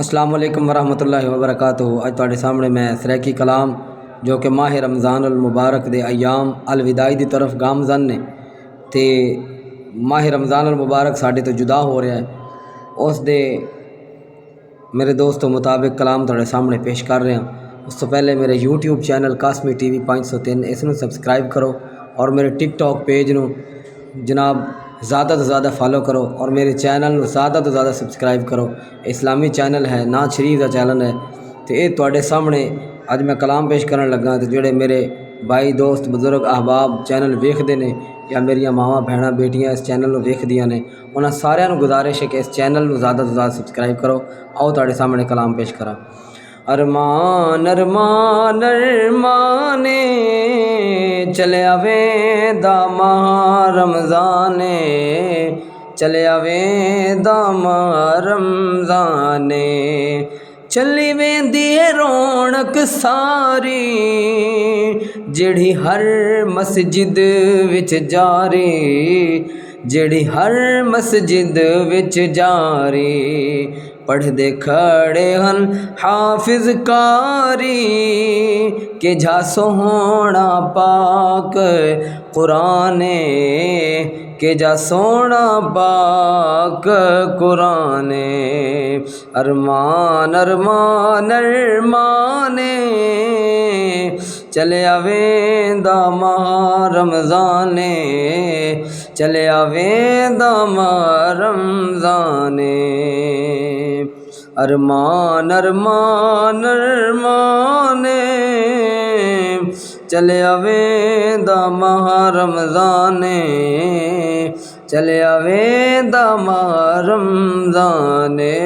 अस्सलाम वालेकुम वरहमतुल्लाहि वबरकातुहू। अज तुहाडे सामने मैं सराकी कलाम जो कि माह रमज़ान अल मुबारक दे अयाम अल विदाई की तरफ गामजन ने ते माह रमज़ान अल मुबारक साढ़े तो जुदा हो रहा है, उस दे मेरे दोस्तों मुताबिक कलाम तुहाडे सामने पेश कर रहे हैं। उस तो पहले मेरे यूट्यूब चैनल कासमी TV 503 इसनू सबसक्राइब करो और मेरे टिकटॉक पेज नू जनाब ज़्यादा तो ज़्यादा फॉलो करो और मेरे चैनल को ज़्यादा तो ज़्यादा सबसक्राइब करो। इस्लामी चैनल है, नाज शरीफ का चैनल है। तो ये तुहाडे सामने अज मैं कलाम पेश करन लगा। तो जोड़े मेरे भाई दोस्त बुजुर्ग अहबाब चैनल वेखते हैं या मेरिया मावां भैणां बेटियां इस चैनल को वेखदियां ने, उन्होंने सारिਆਂ गुजारिश है कि इस चैनल को ज़्यादा तो ज़्यादा सबसक्राइब करो। आओ तुहाडे सामने कलाम पेश करा। अरमान अरमान अरमाने चले आवेंदा माह रमज़ाने, चले आवेंदा माह रमज़ाने, चली वेंदी है रौनक सारी जेड़ी हर मस्जिद विच जारी, जेड़ी हर मस्जिद विच जारी, पढ़दे खड़े हन हाफिज कारी के जा सोहना पाक कुराने, के जा सोना पाक कुराने। अरमान अरमान अरमाने चले आवेंदा माह रमज़ाने, चले आवेंदा माह रमज़ाने। अरमान अरमान अरमाने चले आवेंदा माह रमज़ाने, चले आवेंदा माह रमज़ाने।